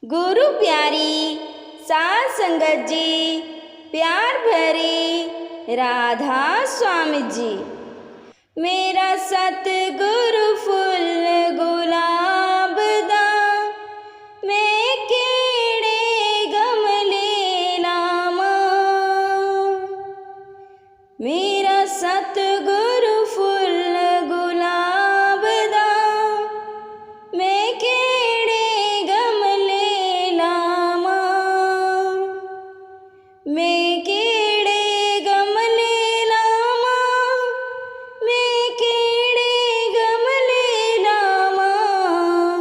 गुरु प्यारी साध संगत जी, प्यार भरी राधा स्वामी जी। मेरा सतगुरु फुल गुलाब दा, मैं केड़े गमले लावां। मेरा सतगुरु फुल गुलाब दा, मैं केड़े गमले लावां। मैं केड़े गमले लावां, मैं केड़े गमले लावां।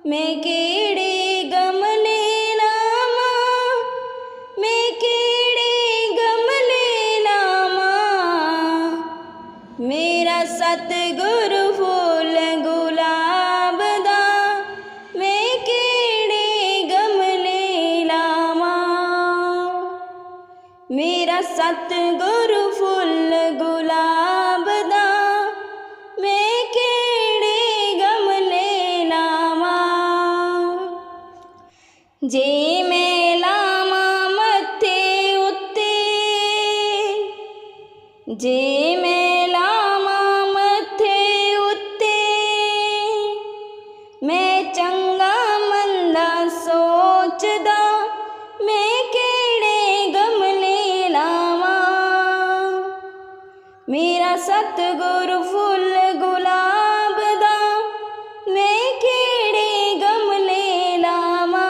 मैं केड़े गमले लावां, मैं केड़े गमले लावां। मेरा सतगुरु फुल गुलाब दा, मैं केड़े गमले लावां। मेरा सतगुरु फुल गुलाब दा, मैं केड़े गमले लावां। जे मैं लावां मत्थे उत्ते, जे मैं लावां मत्थे उत्ते, मैं चंगा मंदा सोचदा, मैं केड़े गमले लावां। मेरा सतगुरु फुल गुलाब दा, मैं केड़े गमले लावां।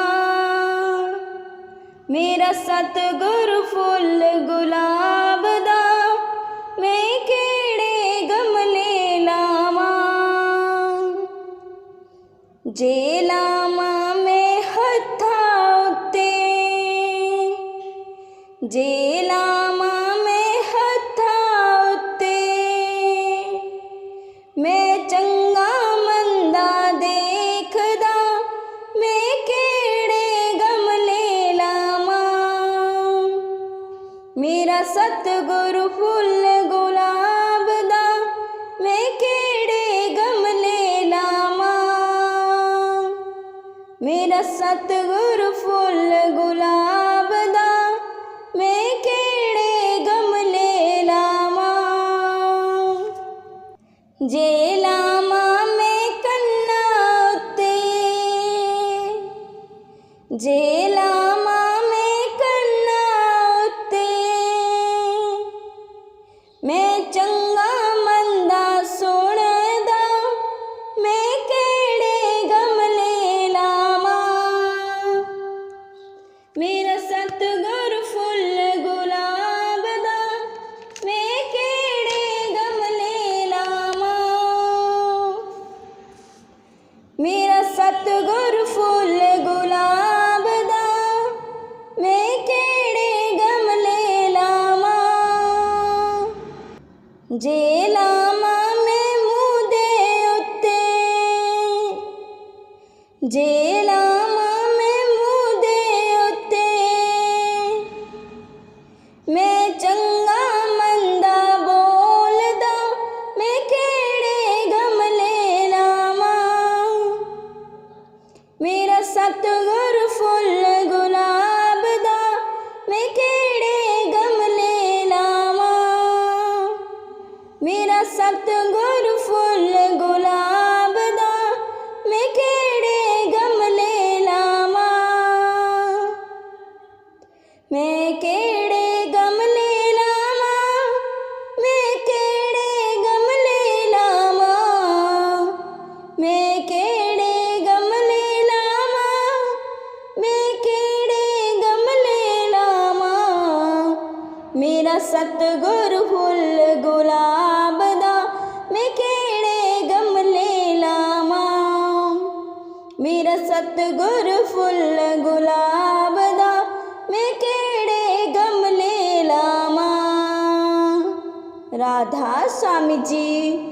मेरा सतगुरु फुल गुलाब दा, मैं केड़े गमले लावां। जे लावां मैं हत्थां उत्ते, जे लावां मैं हत्थां उत्ते, मैं चंगा मंदा देखदा, मैं केड़े गमले लावां। मेरा सतगुरु फुल गुलाब दा, मैं केड़े गमले लावां। मेरा सतगुरु फुल गुलाब दा, मैं केड़े गमले लावां। जे लावां मैं कन्नां उत्ते, जे लावां मैं कन्नां उत्ते, मैं चंगा मंदा सुणदा, मैं केड़े गमले लावां। मेरा सतगुरु फुल गुलाब दा, मैं केड़े गमले लावां। मेरा सतगुरु फुल गुलाब दा, मैं केड़े गमले लावां। जे लावां मैं मूंदे उत्ते, जे लावां मैं मूंदे उत्ते, मैं चंगा मंदा बोलदा, मैं केड़े गमले लावां। मेरा सतगुरु फुल गुलाब दा, मैं केड़े गमले लावां। मेरा सतगुरु फुल गुलाब दा, मैं केड़े गमले लावां। मैं केड़े गमले लावां, मैं केड़े गमले लावां। मैं केड़े गमले लावां, मैं केड़े गमले लावां। मेरा सतगुरु फुल गुलाब दा, मैं केड़े गमले लावां। मेरा सतगुरु फुल गुलाब दा, मैं केड़े गमले लावां। राधा स्वामी जी।